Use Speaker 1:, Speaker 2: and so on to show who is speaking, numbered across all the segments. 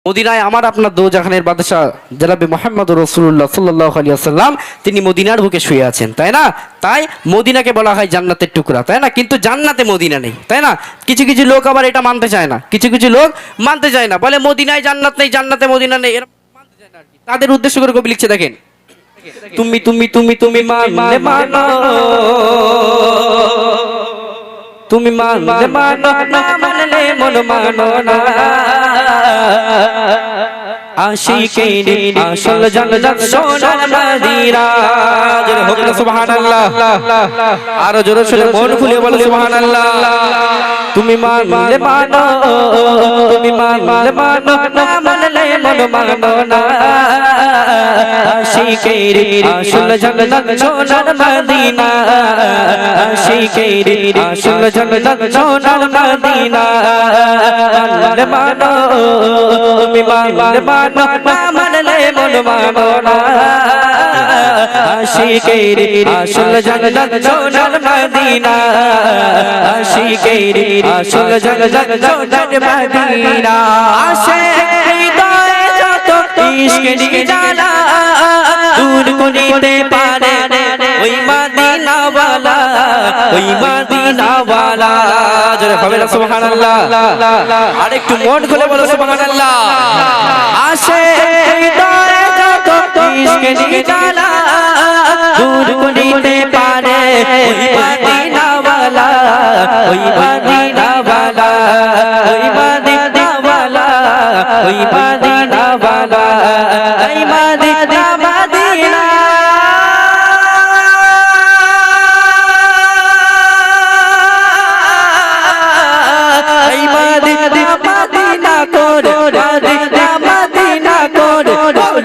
Speaker 1: মদিনায় আমার আপনার দোজাহানের বাদশা জনাবে মুহাম্মদুর রাসূলুল্লাহ সাল্লাল্লাহু আলাইহি ওয়াসাল্লাম তিনি মদিনার বুকে শুয়ে আছেন, তাই না? তাই মদিনাকে বলা হয় জান্নাতের টুকরা, তাই না? কিন্তু জান্নাতে মদিনা নেই, তাই না? কিছু কিছু লোক আবার এটা মানতে চায় না, কিছু কিছু লোক মানতে চায় না, বলে মদিনায় জান্নাত নেই, জান্নাতে মদিনা নেই, এরা মানতে চায় না আর কি। তাদের উদ্দেশ্য করে কবি লিখছে, দেখেন, তুমি তুমি তুমি তুমি মানলে মানো, তুমি মানলে মানো, না মানলে মন মানো না। আশিকের আসল জান্নাত সোনার মদিনা। জোরে হোক না সুবহানাল্লাহ, আরো জোরে সোরে মন খুলে বলো সুবহানাল্লাহ। তুমি মানলে মানো, তুমি মানলে মানো, না মানলে মন মানো না। আশিকের আসল জান্নাত সোনার মদিনা, আশিকের আসল জান্নাত সোনার মদিনা। মানলে মানো, তুমি মানলে মানো, না মানলে মন মানো না। আশিকের আসল জান্নাত সোনার মদিনা, আশিকের আসল জান্নাত সোনার মদিনা। আশিক হৃদয়ে যত ইশকের জ্বালা দূর করিতে পারে ওই মদিনা ওয়ালা, ওই মদিনা ওয়ালা। জোরে হবে না সুবহানাল্লাহ? আরেকটু মন খুলে বলো সুবহানাল্লাহ। আশিক হৃদয়ে যত ইশকের জ্বালা দূর করিতে পারে ওই মদিনা ওয়ালা, ওই মদিনা ওয়ালা, ওই মদিনা ওয়ালা, ওই মদিনা ওয়ালা, ওই মদিনা মদিনা। ওই মদিনা মদিনা করে, মদিনা মদিনা করে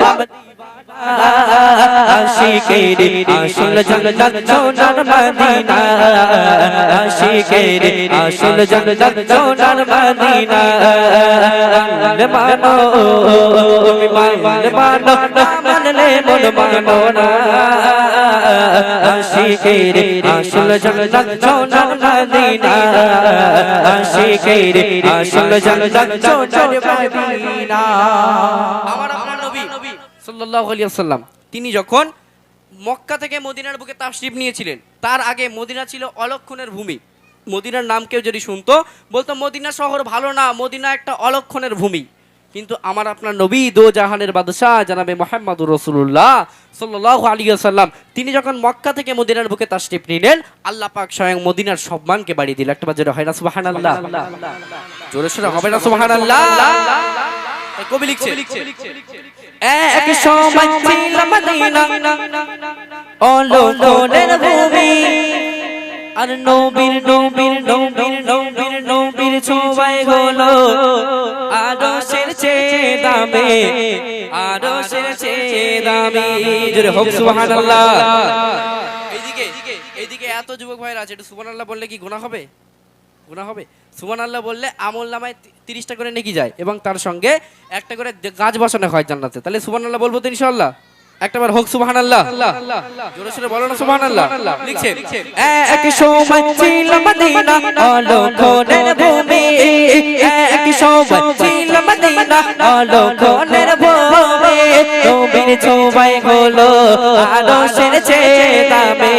Speaker 1: আশিকের আসল জান্নাত সোনার মদিনা, আশিকের আসল জান্নাত সোনার মদিনা। মানলে মানো, তুমি মানলে মানো, না মানলে মন মানো না। আশিকের আসল জান্নাত সোনার মদিনা, আশিকের আসল জান্নাত সোনার মদিনা। আমার আপনার নবী সাল্লাল্লাহু আলাইহি ওয়াসাল্লাম তিনি যখন মক্কা থেকে মদিনার বুকে তাশরিফ নিয়েছিলেন, তার আগে মদিনা ছিল অলক্ষণের ভূমি। মদিনার নাম কেউ যদি শুনতো বলতো মদিনা শহর ভালো না, মদিনা একটা অলক্ষণের ভূমি। কিন্তু আমার আপনার নবী দো জাহানের বাদশাহ জনাবে মুহাম্মদুর রাসূলুল্লাহ সাল্লাল্লাহু আলাইহি ওয়াসাল্লাম তিনি যখন মক্কা থেকে মদিনার বুকে তাশরিফ নিলেন, আল্লাহ পাক স্বয়ং মদিনার সম্মানকে বাড়িয়ে দিল। একটা জোরে হয় না সুবহানাল্লাহ? জোরে সোরে হবে না সুবহানাল্লাহ? কবি লিখছে, এক সময় ছিল মদিনা অলক্ষণের ভূমি, আর নবীর নবীর নবীর নবীর নবীর ছোঁয়ায় হলো আরশের চেয়ে দামি, আরশের চেয়ে দামি। জোরে হোক সুবহানাল্লাহ। এইদিকে এইদিকে এত যুবক ভাইরা আছে, একটু সুবহানাল্লাহ বললে কি গুনাহ হবে? গুনাহ হবে? সুবহানাল্লাহ বললে আমল নামায় 30টা করে নেকি যায় এবং তার সঙ্গে একটা করে গাছ বসানো হয় জান্নাতে। তাহলে সুবহানাল্লাহ বলবো তো ইনশাআল্লাহ? একটাবার হোক সুবহানাল্লাহ। জোরে সোরে বলো না সুবহানাল্লাহ। লিখছে, এক সময় ছিল মদিনা অলক্ষণের ভূমি, এক সময় ছিল মদিনা অলক্ষণের ভূমি। নবীর ছোঁয়ায় হলো আরশের চেয়ে দামি,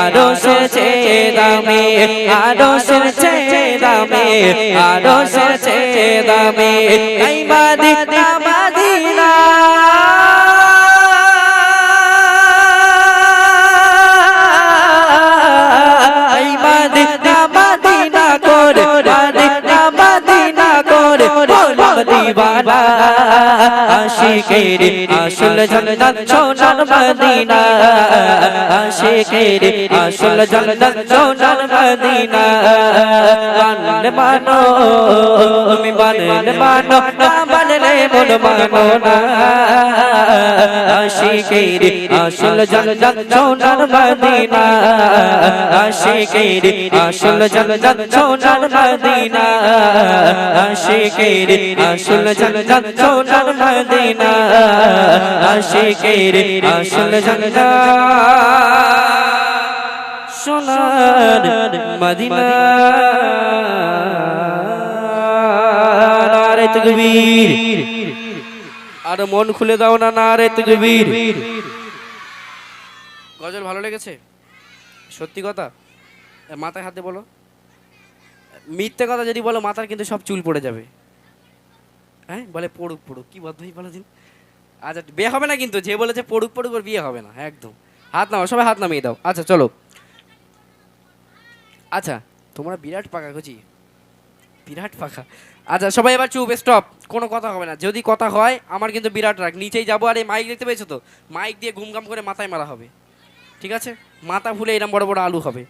Speaker 1: আরশের চেয়ে দামি, আরশের চেয়ে দামি, আরশের চেয়ে দামি। এই মদিনা মদিনা দিবানা। আশিকের আসল জান্নাত সোনার মদিনা, আশিকের আসল জান্নাত সোনার মদিনা। মানলে মানো, তুমি মানলে মানো, না মানলে মন মানো না। আশিকের আসল জান্নাত সোনার মদিনা, আশিকের আসল জান্নাত সোনার মদিনা, আশিকের আসল জান্নাত সোনার মদিনা, আশিকের আসল জান্নাত সোনার মদিনা। তাকবীর, আর মন খুলে দাও না, নারে তাকবীর। গজল ভালো লেগেছে? সত্যি কথা মাথায় হাতে বলো, মিথ্যে কথা যদি বলো মাথার কিন্তু সব চুল পড়ে যাবে। হ্যাঁ বলে পড়ুক পড়ুক, কি বদমাইশ বলো দিন। আচ্ছা বিয়ে হবে না কিন্তু, যে বলেছে পড়ুক পড়ুক ওর বিয়ে হবে না একদম। হাত নাও, সবাই হাত নামিয়ে দাও। আচ্ছা চলো, আচ্ছা তোমরা বিরাট পাকা খুঁজি, বিরাট পাকা। আচ্ছা সবাই এবার চুপ, স্টপ, কোনো কথা হবে না। যদি কথা হয় আমার কিন্তু বিরাট রাগ, নিচেই যাবো। আর এই মাইক দেখতে পেয়েছো তো, মাইক দিয়ে ঘুমঘাম করে মাথায় মারা হবে, ঠিক আছে? মাথা ফুলে এরম বড় বড় আলু হবে,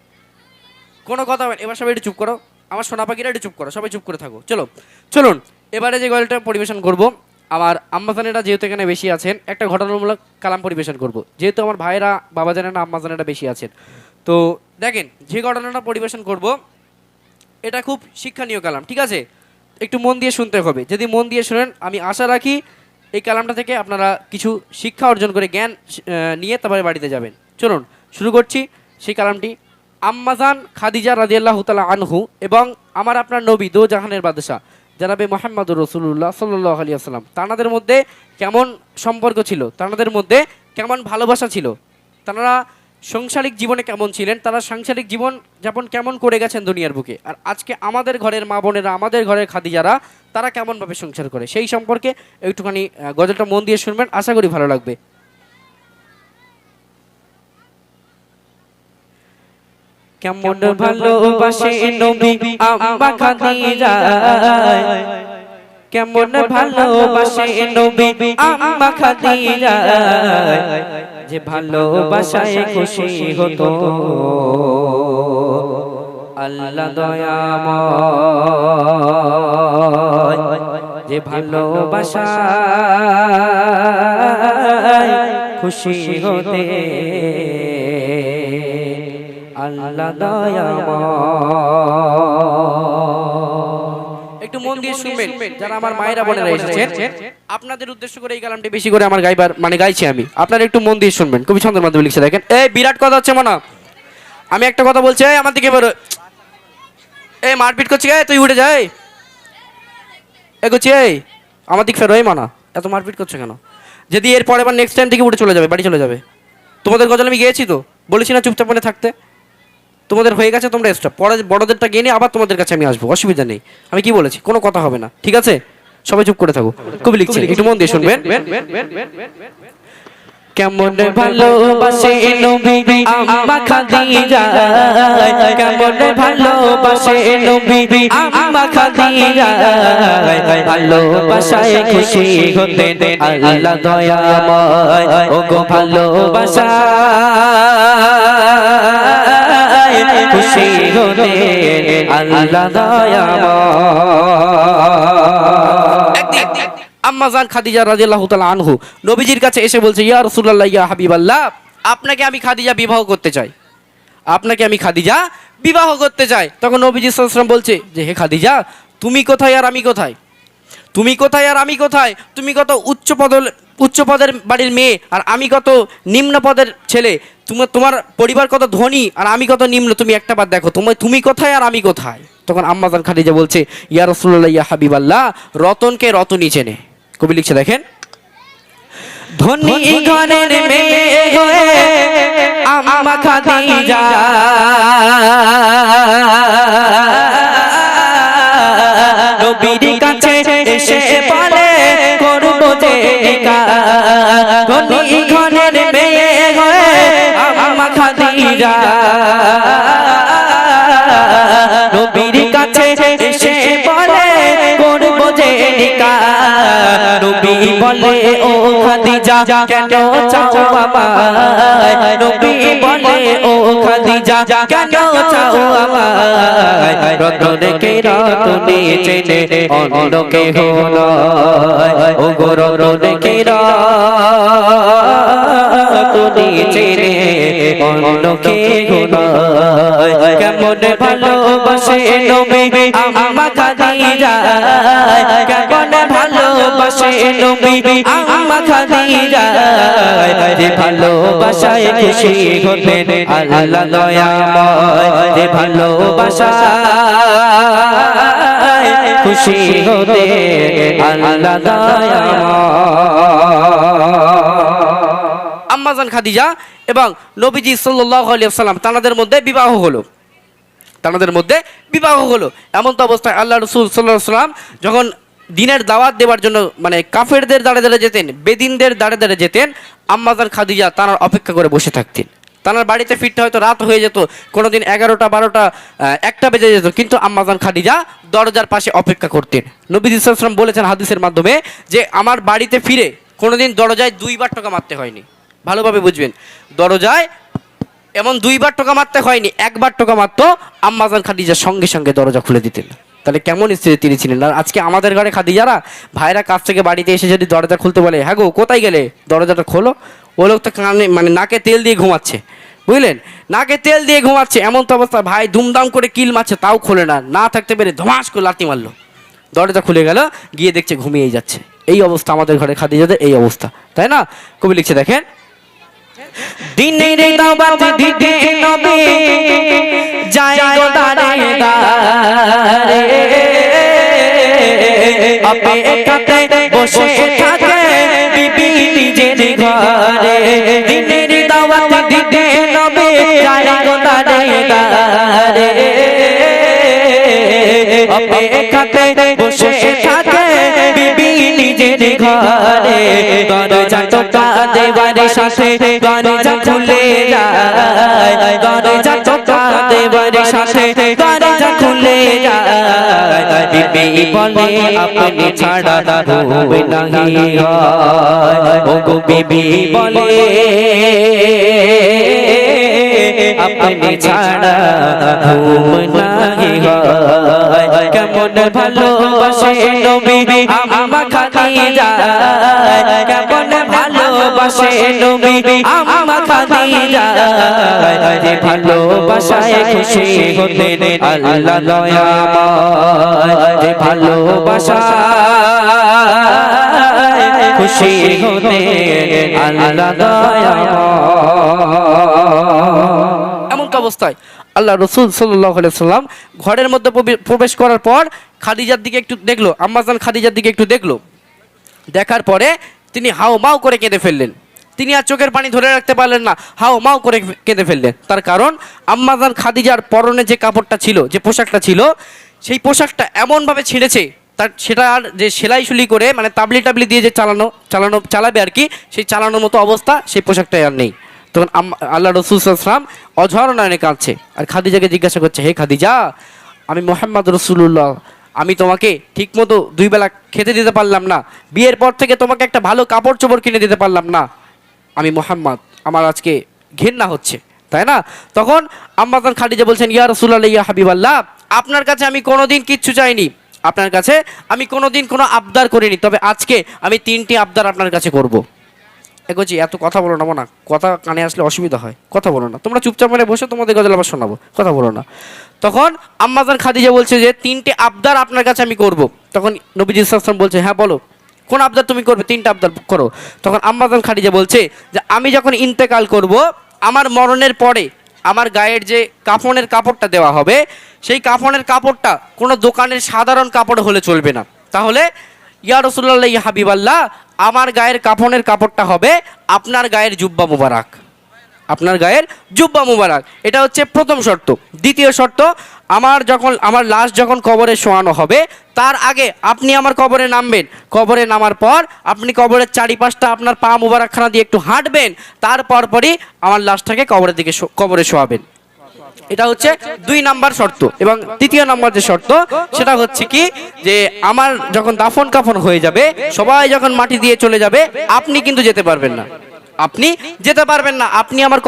Speaker 1: কোনো কথা হবে। এবার সবাই একটু চুপ করো, আমার সোনা পাখিরা একটু চুপ করো, সবাই চুপ করে থাকো। চলো চলুন এবারে যে গল্পটা পরিবেশন করব, আমার আম্মাজানেরা যেহেতু এখানে বেশি আছেন, একটা ঘটনামূলক কালাম পরিবেশন করব। যেহেতু আমার ভাইয়েরা বাবাজানেরা আম্মাজানেরা বেশি আছেন, তো দেখেন যে ঘটনাটা পরিবেশন করব এটা খুব শিক্ষণীয় কালাম, ঠিক আছে? একটু মন দিয়ে শুনতে হবে। যদি মন দিয়ে শুনেন আমি আশা রাখি এই কালামটা থেকে আপনারা কিছু শিক্ষা অর্জন করে জ্ঞান নিয়ে তারপরে বাড়িতে যাবেন। চলুন শুরু করছি সেই কালামটি। আম্মাজান খাদিজা রাদিয়াল্লাহু তাআলা আনহু এবং আমার আপনার নবী দো জাহানের বাদশা জনাবে মুহাম্মদুর রাসূলুল্লাহ সাল্লাল্লাহু আলাইহি ওয়াসাল্লাম, তানাদের মধ্যে কেমন সম্পর্ক ছিল, তানাদের মধ্যে কেমন ভালোবাসা ছিল, তারা সাংসারিক জীবনে কেমন ছিলেন, তারা সাংসারিক জীবন যাপন কেমন করে গেছেন দুনিয়ার বুকে, আর আজকে আমাদের ঘরের মা বোনেরা, আমাদের ঘরের খাদিজারা তারা কেমনভাবে সংসার করে, সেই সম্পর্কে একটুখানি গজলটা মন দিয়ে শুনবেন, আশা করি ভালো লাগবে। কেমন ভালোবাসে নবী আম্মা খাদিজা, কেমন ভালোবাসে নবী আম্মা খাদিজা, যে ভালোবাসায় খুশি হতো আল্লাহ দয়াময়, যে ভালোবাসায় খুশি হতে আল্লাহ দয়াময়। একটু মন দিয়ে শুনবেন যারা আমার মায়েরা বোনেরা এসেছেন, আপনাদের উদ্দেশ্য করে এই কালামটি বেশি করে আমার গাইবার মানে গাইছি আমি, আপনারা একটু মন দিয়ে শুনবেন। কবি ছন্দের মাধ্যমে লিখছে, দেখেন এই বিরাট কথা হচ্ছে মনা, আমি একটা কথা বলছি আমার দিকে বেরো, এই মারপিট করছি, তুই উঠে যাই এগোচ্ছি, এই আমার দিক ফেরো, এই মানা এত মারপিট করছে কেন? যদি এর পরে আবার নেক্সট টাইম থেকে উঠে চলে যাবে, বাড়ি চলে যাবে। তোমাদের গজল আমি গিয়েছি তো, বলেছি না চুপচাপ মনে থাকতে, তোমাদের হয়ে গেছে, তোমরা স্টপ, পরে বড়দেরটা গিয়ে নিয়ে আবার তোমাদের কাছে আমি আসবো, অসুবিধা নেই। আমি কি বলেছি, কোনো কথা হবে না, ঠিক আছে? সবাই চুপ করে থাকো। কবি লিখছে, একটু মন দিয়ে শুনবেন। কেমন ভালোবাসে নবী আম্মা খাদিজা, কেমন ভালোবাসে নবী আম্মা খাদিজা, ভালোবাসায় খুশি হতেন আল্লাহ দয়াময়, ও গো ভালোবাসায় খুশি হতেন আল্লাহ দয়াময়। আম্মাজান খাদিজা রাদিয়াল্লাহু তাআলা আনহু নবীজির কাছে এসে বলছে, ইয়া রাসূলুল্লাহ ইয়া হাবিবাল্লাহ, আপনাকে আমি খাদিজা বিবাহ করতে চাই, আপনাকে আমি খাদিজা বিবাহ করতে চাই। তখন নবীজি সাল্লাল্লাহু আলাইহি ওয়াসাল্লাম বলছে যে হে খাদিজা, তুমি কোথায় আর আমি কোথায়, তুমি কোথায় আর আমি কোথায়, তুমি কত উচ্চ পদের বাড়ির মেয়ে আর আমি কত নিম্ন পদের ছেলে, তোমার পরিবার কত ধনী আর আমি কত নিম্ন, তুমি একটা বার দেখো তুমি কোথায় আর আমি কোথায়। তখন আম্মাজান খাদিজা বলছে, ইয়া রাসূলুল্লাহ ইয়া হাবিবাল্লাহ, রতনকে রতনই চেনে। কবি লিখছে, দেখেন ধনী ঘরের মেয়ে হয়ে আম্মা খাদিজা, নবীর কাছে এসে বলে করব যে নিকাহ, ধনী ঘরের মেয়ে হয়ে আম্মা খাদিজা, নবীর কাছে এসে বলে করব যে নিকাহ, নবী বলে ও খাদিজা কেন চাও আমায়, নবী বলে ও খাদিজা কেন চাও আমায়, রতনকে রতনে চেনে অন্য কেহ নয়, ও গো রতনকে রতনে চেনে অন্য কেহ নয়, কেমন ভালোবাসে নবী আম্মা খাদিজা, কেমন ভালোবাসে নবী আম্মা খাদিজা, যে ভালোবাসায় খুশি হতেন আল্লাহ দয়াময়, যে ভালোবাসায় খুশি হতে আল্লাহ দয়াময়। আম্মাজান খাদিজা এবং নবীজি সাল্লাল্লাহু আলাইহি ওয়াসাল্লাম তাদের মধ্যে বিবাহ হলো। এমন তো অবস্থায় আল্লাহ রাসূল সাল্লাল্লাহু আলাইহি ওয়াসাল্লাম যখন দিনের দাওয়াত দেওয়ার জন্য মানে কাফেরদের দাঁড়ে দাঁড়ে যেতেন, বেদিনদের দাঁড়ে দাঁড়ে যেতেন, আম্মাজান খাদিজা তার অপেক্ষা করে বসে থাকতেন। তার বাড়িতে ফিরতে হয়তো রাত হয়ে যেত, কোনোদিন 11টা 12টা 1টা বেজে যেত, কিন্তু আম্মাজান খাদিজা দরজার পাশে অপেক্ষা করতেন। নবী সাল্লাল্লাহু আলাইহি ওয়াসাল্লাম বলেছেন হাদিসের মাধ্যমে যে আমার বাড়িতে ফিরে কোনোদিন দরজায় 2বার টোকা মারতে হয়নি। ভালোভাবে বুঝবেন, দরজায় এমন 2বার টোকা মারতে হয়নি, 1বার টোকা মারতো, আম্মাজান খাদিজা সঙ্গে সঙ্গে দরজা খুলে দিতেন। তাহলে কেমন স্ত্রী তিনি ছিলেন। আর আজকে আমাদের ঘরে খাদিজারা ভাইরা কাছ থেকে বাড়িতে এসে যদি দরজা খুলতে বলে, হ্যাঁ গো কোথায় গেলে, দরজাটা খোলো, ও লোক তো কানে মানে নাকে তেল দিয়ে ঘুমাচ্ছে, বুঝলেন, নাকে তেল দিয়ে ঘুমাচ্ছে। এমন তো অবস্থা ভাই দুমদাম করে কিল মারছে, তাও খোলে না, না থাকতে পেরে ধমাস করে লাথি মারলো, দরজা খুলে গেল, গিয়ে দেখছে ঘুমিয়েই যাচ্ছে। এই অবস্থা আমাদের ঘরে খাদিজাদের, এই অবস্থা, তাই না? কবি লিখছে দেখেন, দিনের দাওয়াত দিতে নবী যায় গো দাঁড়ে দাঁড়ে, অপেক্ষাতে বসে থাকে বিবি নিজের ঘরে। দিনের দাওয়াত দিতে নবী যায় গো দাঁড়ে দাঁড়ে, অপেক্ষাতে বসে থাকে বিবি নিজের ঘরে। দরজা টোকা দেওয়ার সাথে দরজা খুলে যায়, দরজা টোকা দেওয়ার সাথে দরজা খুলে যায়। বিবি বলে আপনি ছাড়া ঘুম নাহি হয়, ও গো বিবি বলে আপনি ছাড়া ঘুম নাহি হয়। কেমন ভালোবাসে নবী আম্মা খাদিজা, কেমন ভালোবাসে নবী আম্মা খাদিজা, যে ভালোবাসায় খুশি হতেন আল্লাহ দয়াময়, যে ভালোবাসায় খুশি হতেন আল্লাহ দয়াময়। এমন তো অবস্থায় আল্লাহ রাসূল সাল্লাল্লাহু আলাইহি ওয়াসাল্লাম ঘরের মধ্যে প্রবেশ করার পর খাদিজার দিকে একটু দেখলো, আম্মাজান খাদিজার দিকে একটু দেখলো, দেখার পরে তিনি হাও মাও করে কেঁদে ফেললেন। তিনি আর চোখের পানি ধরে রাখতে পারলেন না, হাও মাও করে কেঁদে ফেললেন। তার কারণ আম্মাজান খাদিজার পরনে যে কাপড়টা ছিল, যে পোশাকটা ছিল, সেই পোশাকটা এমনভাবে ছিঁড়েছে, তার সেটা আর যে সেলাই সুলি করে মানে তাবলি দিয়ে যে চালাবে আর কি, সেই চালানোর মতো অবস্থা সেই পোশাকটাই আর নেই। তখন আল্লাহ রাসূল সাল্লাল্লাহু আলাইহি ওয়াসাল্লাম অঝর নয়নে কাঁদছে, আর খাদিজাকে জিজ্ঞাসা করছে, হে খাদিজা, আমি মুহাম্মদ রাসূলুল্লাহ, আমি তোমাকে ঠিকমতো 2 বেলা খেতে দিতে পারলাম না, বিয়ের পর থেকে তোমাকে একটা ভালো কাপড় চোপড় কিনে দিতে পারলাম না, আমি মুহাম্মদ, আমার আজকে ঘৃণা হচ্ছে, তাই না? তখন আম্মাজান খাদিজা বলছেন, ইয়া রাসূলুল্লাহ, ইয়া হাবিবাল্লাহ, আপনার কাছে আমি কোনোদিন কিচ্ছু চাইনি, আপনার কাছে আমি কোনোদিন কোনো আবদার করিনি, তবে আজকে আমি 3টি আবদার আপনার কাছে করব। এগোছি, এত কথা বলো না, না কথা কানে আসলে অসুবিধা হয়, কথা বলো না, তোমরা চুপচাপ মানে বসে তোমাদের গজল আবার শোনাবো, কথা বলো না। তখন আম্মাজান খাদিজা বলছে যে 3টে আবদার আপনার কাছে আমি করব। তখন নবীজি সাল্লাল্লাহু আলাইহি ওয়াসাল্লাম বলছে, হ্যাঁ বলো কোন আবদার তুমি করবে, 3টা আবদার করো। তখন আম্মাজান খাদিজা বলছে যে আমি যখন ইন্তেকাল করব, আমার মরণের পরে আমার গায়ের যে কাফনের কাপড়টা দেওয়া হবে, সেই কাফনের কাপড়টা কোনো দোকানের সাধারণ কাপড় হলে চলবে না, তাহলে ইয়া রাসূলুল্লাহ, ইয়া হাবিবাল্লাহ, আমার গায়ের কাফনের কাপড়টা হবে আপনার গায়ের জুব্বা মুবারক, আপনার গায়ের জুব্বা মুবারক। এটা হচ্ছে প্রথম শর্ত। দ্বিতীয় শর্ত, আমার লাশ যখন কবরে শোয়ানো হবে, তার আগে আপনি আমার কবরে নামবেন, কবরে নামার পর আপনি কবরের চারিপাশটা আপনার পা মুবারকখানা দিয়ে একটু হাঁটবেন, তারপর পরই আমার লাশটাকে কবরে শোয়াবেন। এটা হচ্ছে 2 নাম্বার শর্ত। এবং 3য় নাম্বার যে শর্ত, সেটা হচ্ছে কি, যে আমার যখন দাফন কাফন হয়ে যাবে, সবাই যখন মাটি দিয়ে চলে যাবে, আপনি কিন্তু যেতে পারবেন না, আপনি যেতে পারবেন না, আপনি আমার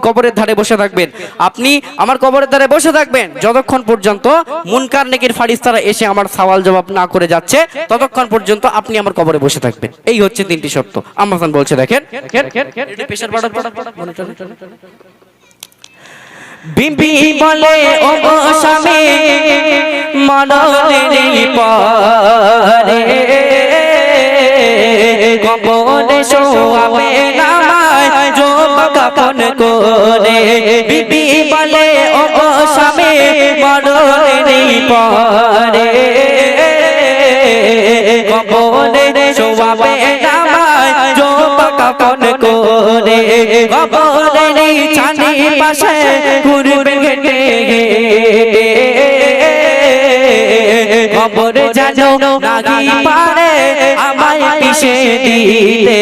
Speaker 1: কবরের ধারে বসে থাকবেন, আপনি আমার কবরের ধারে বসে থাকবেন যতক্ষণ পর্যন্ত মুনকার নেকির ফারিস্তারা এসে আমার সওয়াল জবাব না করে যাচ্ছে, ততক্ষণ পর্যন্ত আপনি আমার কবরে বসে থাকবেন। এই হচ্ছে 3টি শর্ত। আম্মাজান বলছে দেখেন, বিবি বলে ও গো স্বামী, মরণের পরে কবরে শোয়াবে নামায় জুব্বা কাফন করে। বিবি বলে ও গো স্বামী, মরণের পরে কবরে শোয়াবে আমায় জোবা কাফন করে কবরে ছানি পাশে ঘুরবে হেঁটে কবরে জানো নাগি পারে আমায় পিছে দিতে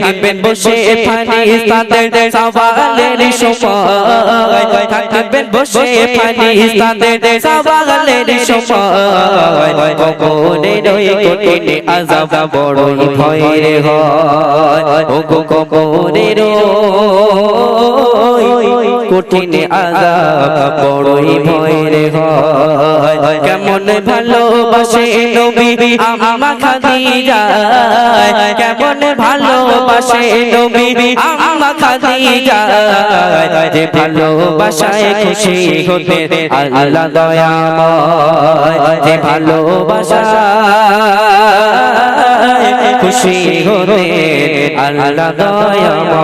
Speaker 1: থাকবেন বসে ফারিস্তাদের সওয়ালের সময় থাকবেন বসে ফারিস্তাদের সওয়ালের সময় কবরের ওই কঠিন আযাব বড়ই ভয়ের হয় ও কবরের ওই কঠিন আযাব বড়ই ভয়ের হয় কেমন ভালোবাসে নবী আম্মা খাদিজা কেমন ভালোবাসে নবী আম্মা খাদিজা যে ভালোবাসায় খুশি হতে আল্লাহ দয়াময় যে ভালোবাসায় খুশি হতে আল্লাহ দয়াময়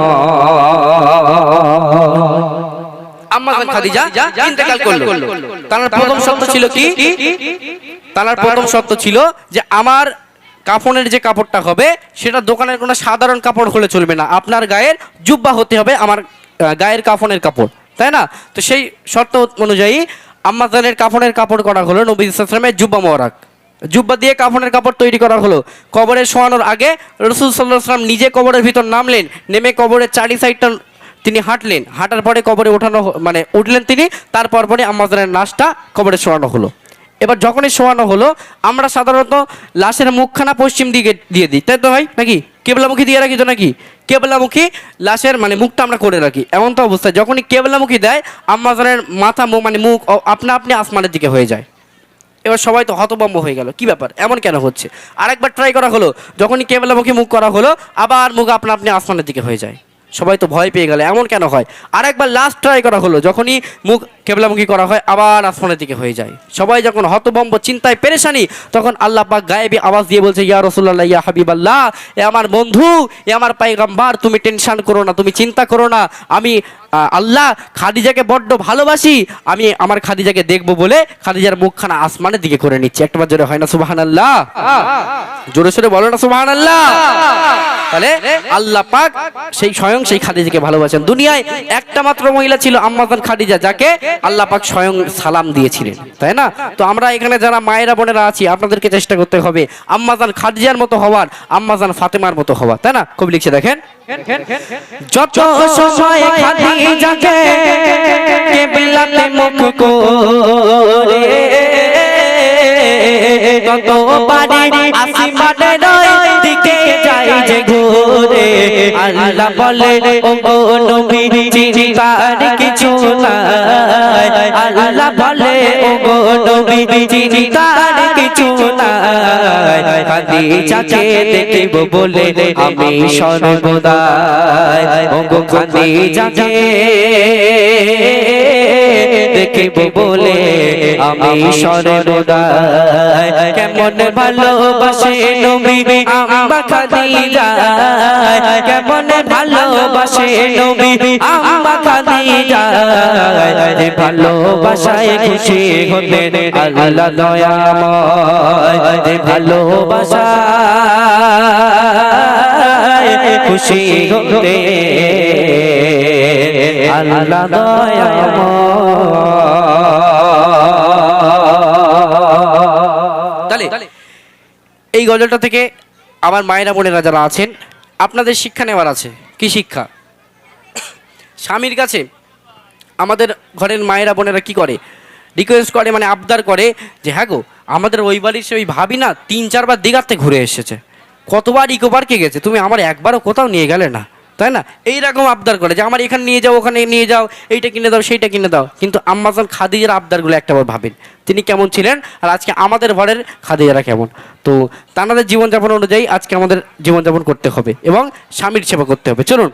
Speaker 1: আম্মা খাদিজা ইন্তেকাল করলো তার প্রথম শর্ত ছিল কি তার প্রথম শর্ত ছিল যে আমার কাফনের যে কাপড়টা হবে সেটা দোকানের কোনো সাধারণ কাপড় হলে চলবে না আপনার গায়ের জুব্বা হতে হবে আমার গায়ের কাফনের কাপড় তাই না তো সেই শর্ত অনুযায়ী আম্মা জানের কাফনের কাপড় করা হলো নবী সাল্লাল্লাহু আলাইহি ওয়াসাল্লামের জুব্বা মোবারক জুব্বা দিয়ে কাফনের কাপড় তৈরি করা হলো কবরে শোয়ানোর আগে রাসূল সাল্লাল্লাহু আলাইহি ওয়াসাল্লাম নিজে কবরের ভিতর নামলেন নেমে কবরের চারি সাইডটা তিনি হাঁটলেন হাঁটার পরে কবরে ওঠানো মানে উঠলেন তিনি তারপর পরে আম্মা জানের লাশটা কবরে শোয়ানো হলো এবার যখনই শোয়ানো হলো আমরা সাধারণত লাশের মুখখানা পশ্চিম দিকে দিয়ে দিই তাই তো ভাই নাকি কেবলামুখী দিয়ে রাখি তো নাকি কেবলামুখী লাশের মানে মুখটা আমরা করে রাখি এমন তো অবস্থায় যখনই কেবলামুখী দেয় আম্মা জানের মাথা মানে মুখ আপনা আপনি আসমানের দিকে হয়ে যায় এবার সবাই তো হতভম্ব হয়ে গেল কি ব্যাপার এমন কেন হচ্ছে আরেকবার ট্রাই করা হলো যখনই কেবলামুখী মুখ করা হলো আবার মুখ আপনা আপনি আসমানের দিকে হয়ে যায় সবাই তো ভয় পেয়ে গেল এমন কেন হয় আরেকবার লাস্ট ট্রাই করা হলো যখনই মুখ কেবলামুখী করা হয় আবার আসমানের দিকে হয়ে যায় সবাই যখন হতভম্ব চিন্তায় পেরেশানি তখন আল্লাহ পাক গায়েবী আওয়াজ দিয়ে বলছে ইয়া রাসূলুল্লাহ ইয়া হাবিবাল্লাহ এ আমার বন্ধু এ আমার পয়গম্বর তুমি টেনশন করো না তুমি চিন্তা করো না আমি আল্লাহ খাদিজাকে বড্ড ভালোবাসি আমি আমার খাদিজাকে দেখবো বলে খাদিজার মুখখানা আসমানের দিকে করে নিচ্ছি একটাবার জোরে হয় না সুবহানাল্লাহ জোরে সোরে বলো না সুবহানাল্লাহ তাহলে আল্লাহ পাক সেই স্বয়ং সেই খাদিজাকে ভালোবাসেন দুনিয়ায় একটা মাত্র মহিলা ছিল আম্মা জান খাদিজা যাকে আল্লাহ পাক স্বয়ং সালাম দিয়েছিলেন তাই না তো আমরা এখানে যারা মায়েরা বোনেরা আছি আপনাদেরকে চেষ্টা করতে হবে আম্মা জান খাদিজার মতো হওয়ার আম্মা জান ফাতেমার মতো হওয়ার তাই না কবি লিখছে দেখেন যত সময় খাদিজাকে কিবলাতে মুখ করে তত পারি আসমানের দিকে যাই যে ঘুরে আল্লাহ বলে ও নবী চিন্তার কিছু নাই আল্লাহ বলে ও নবী চিন্তার কিছু নাই খাদিজাকে দেখিব বলে আমি সর্বদা ও খাদিজাকে দেখিব বলে আমি সর্বদা কেমন ভালোবাসে নবী আম্মা খাদিজা কেমন ভালোবাসে নবী আম্মা খাদিজা যে ভালোবাসায় খুশি হতে আল্লাহ দয়াময় যে ভালোবাসায় খুশি হতে আল্লাহ দয়াময় এই গজলটা থেকে আমার মায়েরা বোনেরা যারা আছেন আপনাদের শিক্ষা নেওয়ার আছে কি শিক্ষা স্বামীর কাছে আমাদের ঘরের মায়েরা বোনেরা কি করে রিকোয়েস্ট করে মানে আবদার করে যে হ্যাঁ গো আমাদের ওই বাড়ির সে ওই ভাবি না 3-4 বার দিঘাতে ঘুরে এসেছে কতবার ইকো পার্কে গেছে তুমি আমার একবারও কোথাও নিয়ে গেলে না তাই না এইরকম আবদার করে যে আমার এখানে নিয়ে যাও ওখানে নিয়ে যাও এইটা কিনে দাও সেইটা কিনে দাও কিন্তু আম্মা জান খাদিজার আবদারগুলো একটাবার ভাবেন তিনি কেমন ছিলেন আর আজকে আমাদের ঘরের খাদিজারা কেমন তো তাদের জীবনযাপন অনুযায়ী আজকে আমাদের জীবনযাপন করতে হবে এবং স্বামীর সেবা করতে হবে চলুন